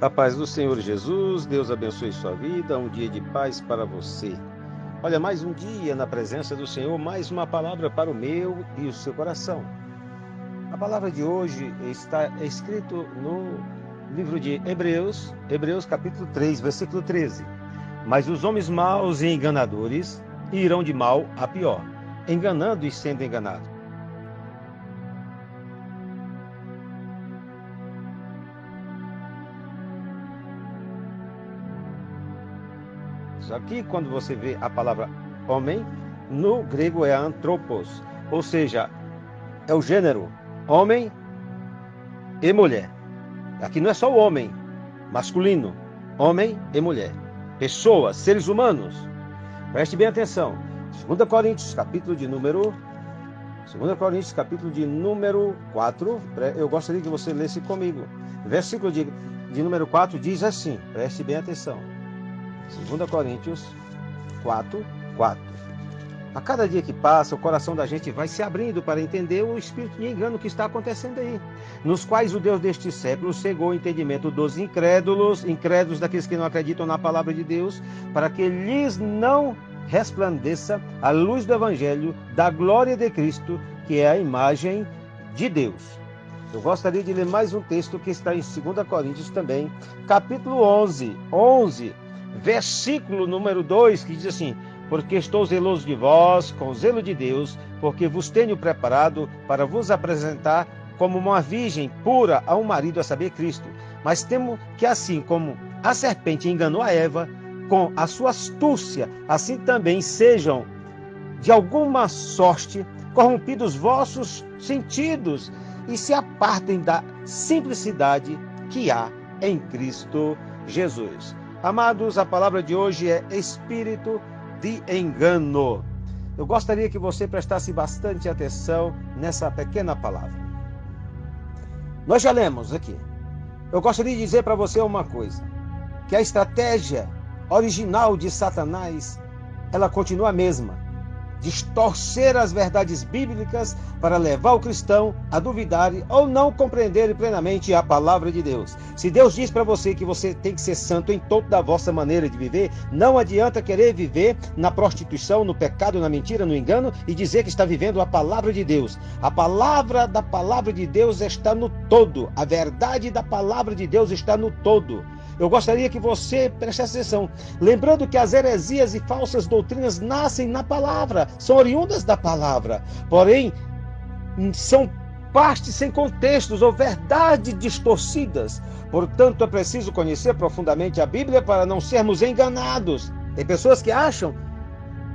A paz do Senhor Jesus, Deus abençoe sua vida, um dia de paz para você. Olha, mais um dia na presença do Senhor, mais uma palavra para o meu e o seu coração. A palavra de hoje está escrito no livro de Hebreus, capítulo 3, versículo 13. Mas os homens maus e enganadores irão de mal a pior, enganando e sendo enganados. Aqui, quando você vê a palavra homem, no grego é anthropos, ou seja, é o gênero homem e mulher. Aqui não é só o homem masculino, homem e mulher. Pessoas, seres humanos. Preste bem atenção. 2 Coríntios, capítulo de número 4. Eu gostaria que você lesse comigo. Versículo de número 4 diz assim, preste bem atenção. 2 Coríntios 4. A cada dia que passa, o coração da gente vai se abrindo para entender o espírito de engano que está acontecendo aí, nos quais o Deus deste século cegou o entendimento dos incrédulos daqueles que não acreditam na palavra de Deus, para que lhes não resplandeça a luz do Evangelho da glória de Cristo, que é a imagem de Deus. Eu gostaria de ler mais um texto que está em 2 Coríntios também, capítulo 11, versículo número 2, que diz assim: porque estou zeloso de vós, com zelo de Deus, porque vos tenho preparado para vos apresentar como uma virgem pura a um marido, a saber, Cristo. Mas temo que assim como a serpente enganou a Eva, com a sua astúcia, assim também sejam, de alguma sorte, corrompidos vossos sentidos, e se apartem da simplicidade que há em Cristo Jesus. Amados, a palavra de hoje é espírito de engano. Eu gostaria que você prestasse bastante atenção nessa pequena palavra. Nós já lemos aqui. Eu gostaria de dizer para você uma coisa, que a estratégia original de Satanás, ela continua a mesma: distorcer as verdades bíblicas para levar o cristão a duvidar ou não compreender plenamente a palavra de Deus. Se Deus diz para você que você tem que ser santo em toda a vossa maneira de viver, não adianta querer viver na prostituição, no pecado, na mentira, no engano e dizer que está vivendo a palavra de Deus. A palavra da palavra de Deus está no todo. A verdade da palavra de Deus está no todo. Eu gostaria que você prestasse atenção, lembrando que as heresias e falsas doutrinas nascem na palavra, são oriundas da palavra, porém são partes sem contextos ou verdades distorcidas. Portanto, é preciso conhecer profundamente a Bíblia para não sermos enganados. Tem pessoas que acham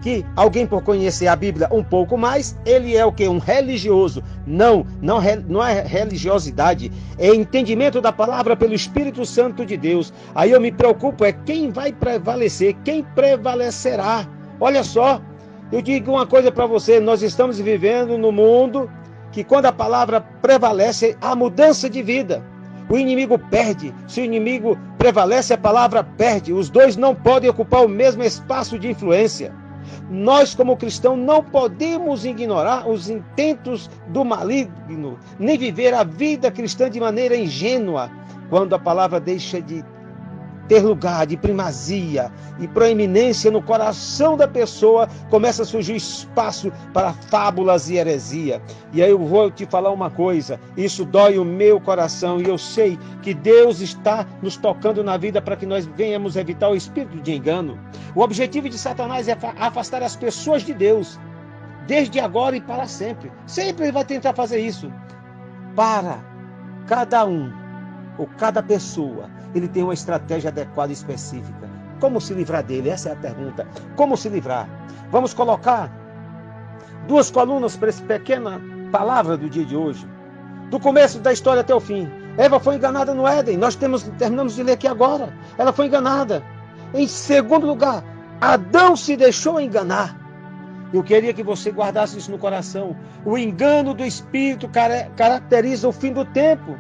que alguém, por conhecer a Bíblia um pouco mais, ele é o quê? Um religioso. Não é religiosidade, é entendimento da palavra pelo Espírito Santo de Deus. Aí eu me preocupo, é quem vai prevalecer, quem prevalecerá. Olha só, eu digo uma coisa para você, nós estamos vivendo num mundo que quando a palavra prevalece, há mudança de vida. O inimigo perde, se o inimigo prevalece, a palavra perde. Os dois não podem ocupar o mesmo espaço de influência. Nós, como cristãos, não podemos ignorar os intentos do maligno, nem viver a vida cristã de maneira ingênua. Quando a palavra deixa de ter lugar de primazia e proeminência no coração da pessoa, começa a surgir espaço para fábulas e heresia. E aí eu vou te falar uma coisa, isso dói o meu coração e eu sei que Deus está nos tocando na vida para que nós venhamos evitar o espírito de engano. O objetivo de Satanás é afastar as pessoas de Deus, desde agora e para sempre. Sempre ele vai tentar fazer isso. Para cada um, ou cada pessoa, ele tem uma estratégia adequada e específica. Como se livrar dele? Essa é a pergunta. Como se livrar? Vamos colocar 2 colunas para essa pequena palavra do dia de hoje. Do começo da história até o fim. Eva foi enganada no Éden. Nós terminamos de ler aqui agora. Ela foi enganada. Em segundo lugar, Adão se deixou enganar. Eu queria que você guardasse isso no coração. O engano do Espírito caracteriza o fim do tempo.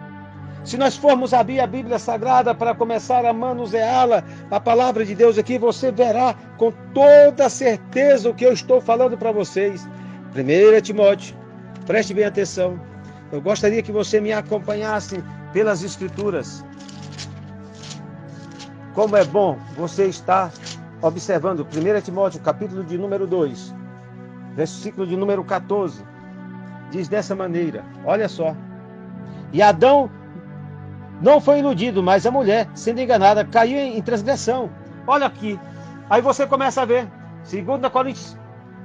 Se nós formos abrir a Bíblia Sagrada para começar a manuseá-la, a palavra de Deus aqui, você verá com toda certeza o que eu estou falando para vocês. 1 Timóteo, preste bem atenção. Eu gostaria que você me acompanhasse pelas Escrituras. Como é bom você estar observando 1 Timóteo, capítulo de número 2, versículo de número 14. Diz dessa maneira, olha só. E Adão não foi iludido, mas a mulher, sendo enganada, caiu em transgressão. Olha aqui. Aí você começa a ver. 2 Coríntios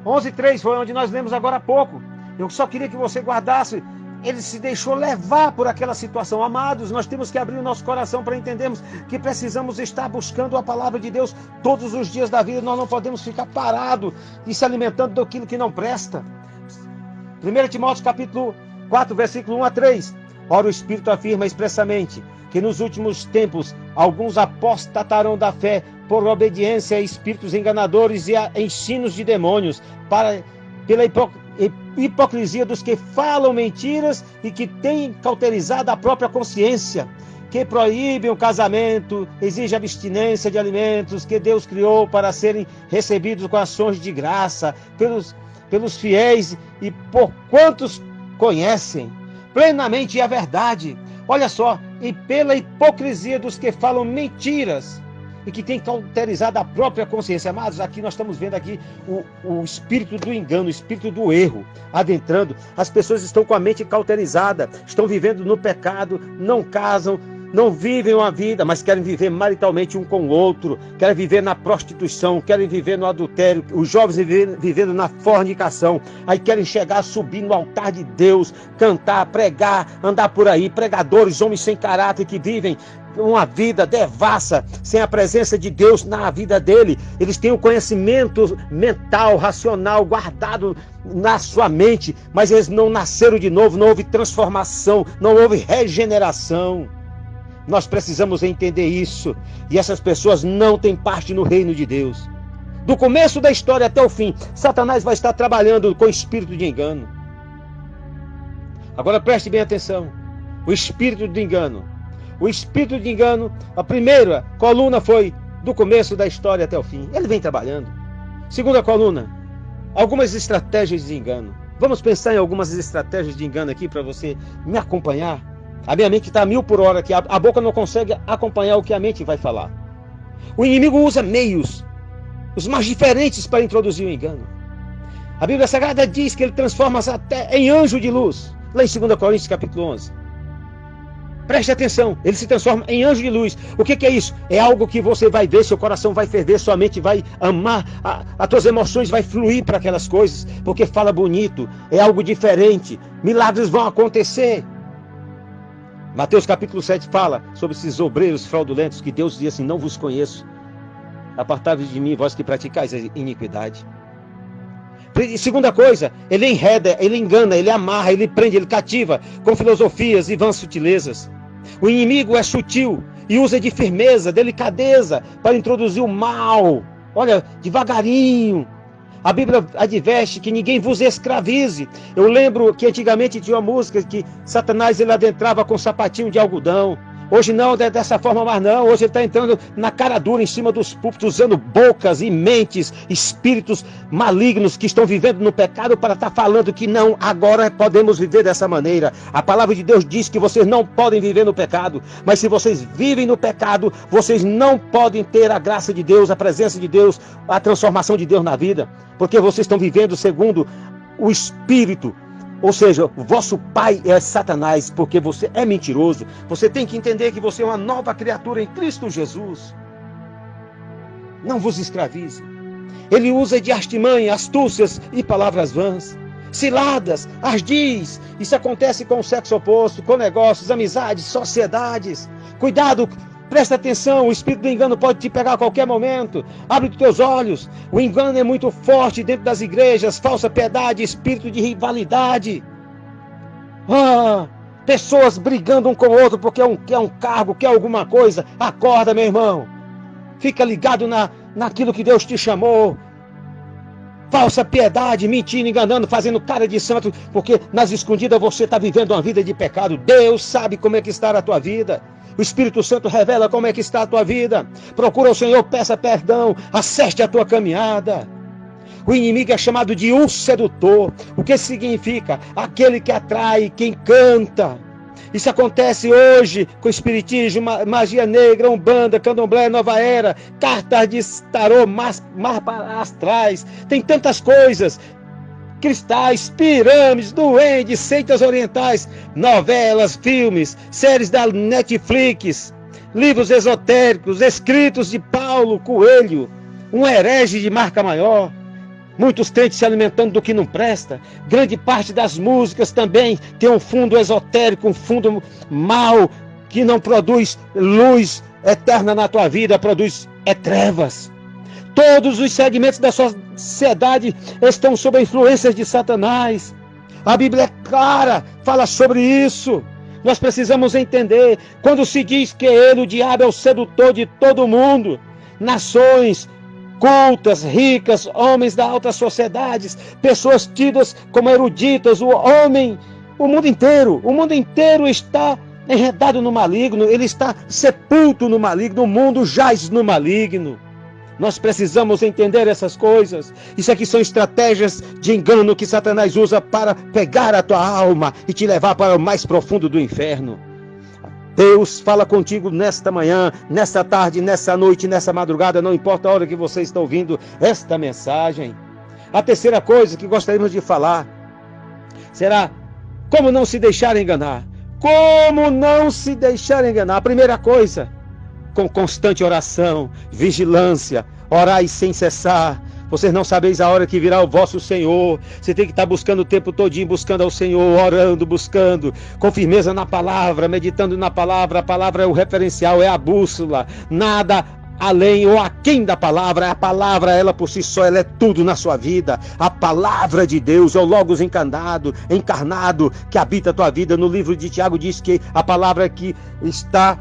11:3 foi onde nós lemos agora há pouco. Eu só queria que você guardasse. Ele se deixou levar por aquela situação. Amados, nós temos que abrir o nosso coração para entendermos que precisamos estar buscando a palavra de Deus todos os dias da vida. Nós não podemos ficar parados e se alimentando daquilo que não presta. 1 Timóteo capítulo 4, versículo 1-3. Ora, o Espírito afirma expressamente que nos últimos tempos alguns apostatarão da fé por obediência a espíritos enganadores e a ensinos de demônios, pela hipocrisia dos que falam mentiras e que têm cauterizado a própria consciência, que proíbem o casamento, exigem abstinência de alimentos que Deus criou para serem recebidos com ações de graça pelos fiéis e por quantos conhecem plenamente a verdade. Olha só, e pela hipocrisia dos que falam mentiras e que têm cauterizado a própria consciência. Amados, aqui nós estamos vendo aqui o espírito do engano, o espírito do erro adentrando. As pessoas estão com a mente cauterizada, estão vivendo no pecado, não casam, não vivem uma vida, mas querem viver maritalmente um com o outro, querem viver na prostituição, querem viver no adultério, os jovens vivendo na fornicação, aí querem chegar, subir no altar de Deus, cantar, pregar, andar por aí, pregadores, homens sem caráter que vivem uma vida devassa, sem a presença de Deus na vida dele. Eles têm o conhecimento mental, racional, guardado na sua mente, mas eles não nasceram de novo, não houve transformação, não houve regeneração. Nós precisamos entender isso. E essas pessoas não têm parte no reino de Deus. Do começo da história até o fim, Satanás vai estar trabalhando com espírito de engano. Agora preste bem atenção. O espírito de engano. O espírito de engano, a primeira coluna foi do começo da história até o fim. Ele vem trabalhando. Segunda coluna, algumas estratégias de engano. Vamos pensar em algumas estratégias de engano aqui para você me acompanhar. A minha mente está a 1000 por hora aqui. A boca não consegue acompanhar o que a mente vai falar. O inimigo usa meios, os mais diferentes, para introduzir o engano. A Bíblia Sagrada diz que ele transforma-se até em anjo de luz. Lá em 2 Coríntios capítulo 11. Preste atenção, ele se transforma em anjo de luz. O que é isso? É algo que você vai ver, seu coração vai ferver, sua mente vai amar, as tuas emoções vai fluir para aquelas coisas, porque fala bonito, é algo diferente, milagres vão acontecer. Mateus capítulo 7 fala sobre esses obreiros fraudulentos que Deus diz assim: não vos conheço, apartai-vos de mim, vós que praticais a iniquidade. E segunda coisa, ele enreda, ele engana, ele amarra, ele prende, ele cativa com filosofias e vãs sutilezas. O inimigo é sutil e usa de firmeza, delicadeza para introduzir o mal. Olha, devagarinho. A Bíblia adverte que ninguém vos escravize. Eu lembro que antigamente tinha uma música que Satanás ele adentrava com sapatinho de algodão. Hoje não, é dessa forma mais não. Hoje ele está entrando na cara dura em cima dos púlpitos, usando bocas e mentes, espíritos malignos que estão vivendo no pecado para estar falando que não, agora podemos viver dessa maneira. A palavra de Deus diz que vocês não podem viver no pecado, mas se vocês vivem no pecado, vocês não podem ter a graça de Deus, a presença de Deus, a transformação de Deus na vida, porque vocês estão vivendo segundo o Espírito. Ou seja, o vosso pai é Satanás, porque você é mentiroso. Você tem que entender que você é uma nova criatura em Cristo Jesus. Não vos escravize. Ele usa de artimanha, astúcias e palavras vãs, ciladas, ardis. Isso acontece com o sexo oposto, com negócios, amizades, sociedades. Cuidado, presta atenção, o espírito do engano pode te pegar a qualquer momento. Abre os teus olhos. O engano é muito forte dentro das igrejas, falsa piedade, espírito de rivalidade. Pessoas brigando um com o outro porque quer um cargo, quer alguma coisa. Acorda, meu irmão. Fica ligado naquilo que Deus te chamou. Falsa piedade, mentindo, enganando, fazendo cara de santo, porque nas escondidas você está vivendo uma vida de pecado. Deus sabe como é que está a tua vida. O Espírito Santo revela como é que está a tua vida. Procura o Senhor, peça perdão, acerte a tua caminhada. O inimigo é chamado de um sedutor. O que significa? Aquele que atrai, quem canta. Isso acontece hoje com espiritismo, magia negra, umbanda, candomblé, nova era, cartas de tarô, mar astrais, tem tantas coisas, cristais, pirâmides, duendes, seitas orientais, novelas, filmes, séries da Netflix, livros esotéricos, escritos de Paulo Coelho, um herege de marca maior. Muitos crentes se alimentando do que não presta. Grande parte das músicas também tem um fundo esotérico, um fundo mau, que não produz luz eterna na tua vida, produz trevas. Todos os segmentos da sociedade estão sob a influência de Satanás. A Bíblia é clara, fala sobre isso. Nós precisamos entender, quando se diz que ele, o diabo, é o sedutor de todo mundo, nações cultas, ricas, homens da alta sociedade, pessoas tidas como eruditas, o mundo inteiro está enredado no maligno, ele está sepulto no maligno, o mundo jaz no maligno. Nós precisamos entender essas coisas. Isso aqui são estratégias de engano que Satanás usa para pegar a tua alma e te levar para o mais profundo do inferno. Deus fala contigo nesta manhã, nesta tarde, nessa noite, nessa madrugada, não importa a hora que você está ouvindo esta mensagem. A terceira coisa que gostaríamos de falar será como não se deixar enganar. Como não se deixar enganar? A primeira coisa, com constante oração, vigilância, orai sem cessar. Vocês não sabeis a hora que virá o vosso Senhor. Você tem que estar buscando o tempo todinho, buscando ao Senhor, orando, buscando, com firmeza na palavra, meditando na palavra. A palavra é o referencial, é a bússola. Nada além ou aquém da palavra. A palavra, ela por si só, ela é tudo na sua vida. A palavra de Deus é o Logos encarnado, que habita a tua vida. No livro de Tiago diz que a palavra que está,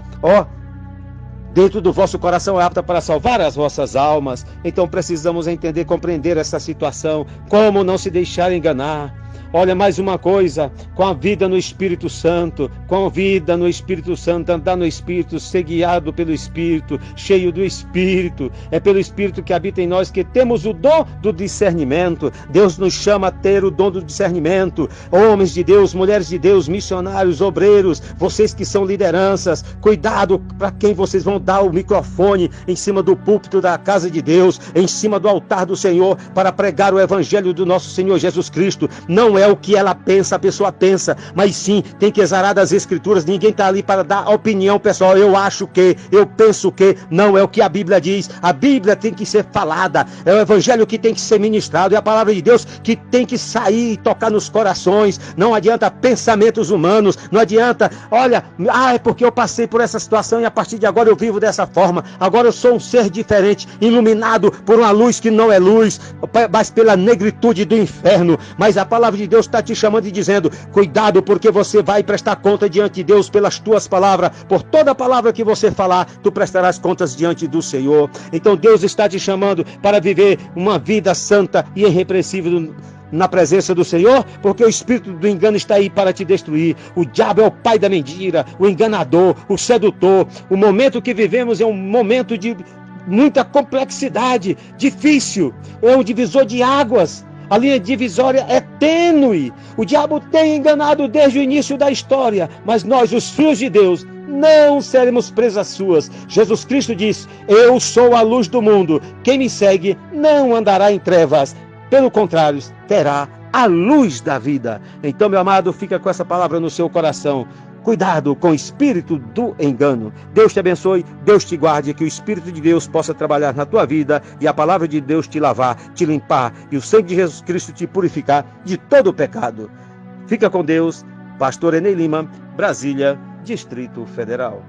dentro do vosso coração é apta para salvar as vossas almas. Então precisamos entender, compreender essa situação. Como não se deixar enganar? Olha, mais uma coisa, com a vida no Espírito Santo, andar no Espírito, ser guiado pelo Espírito, cheio do Espírito. É pelo Espírito que habita em nós que temos o dom do discernimento. Deus nos chama a ter o dom do discernimento. Homens de Deus, mulheres de Deus, missionários, obreiros, vocês que são lideranças, cuidado para quem vocês vão dar o microfone em cima do púlpito da casa de Deus, em cima do altar do Senhor, para pregar o Evangelho do nosso Senhor Jesus Cristo. Não é o que ela pensa, a pessoa pensa, mas sim, tem que exarar das Escrituras. Ninguém está ali para dar opinião pessoal, eu acho que, eu penso que, não é o que a Bíblia diz. A Bíblia tem que ser falada, é o Evangelho que tem que ser ministrado, é a palavra de Deus que tem que sair e tocar nos corações. Não adianta pensamentos humanos, não adianta, olha, é porque eu passei por essa situação e a partir de agora eu vivo dessa forma, agora eu sou um ser diferente, iluminado por uma luz que não é luz, mas pela negritude do inferno. Mas a palavra de Deus está te chamando e dizendo, cuidado, porque você vai prestar conta diante de Deus pelas tuas palavras. Por toda palavra que você falar, tu prestarás contas diante do Senhor. Então Deus está te chamando para viver uma vida santa e irrepreensível na presença do Senhor, porque o espírito do engano está aí para te destruir. O diabo é o pai da mentira, o enganador, o sedutor. O momento que vivemos é um momento de muita complexidade, difícil, é um divisor de águas. A linha divisória é tênue. O diabo tem enganado desde o início da história, mas nós, os filhos de Deus, não seremos presas suas. Jesus Cristo diz, eu sou a luz do mundo. Quem me segue não andará em trevas. Pelo contrário, terá a luz da vida. Então, meu amado, fica com essa palavra no seu coração. Cuidado com o espírito do engano. Deus te abençoe, Deus te guarde, que o Espírito de Deus possa trabalhar na tua vida e a palavra de Deus te lavar, te limpar e o sangue de Jesus Cristo te purificar de todo o pecado. Fica com Deus, Pastor Enei Lima, Brasília, Distrito Federal.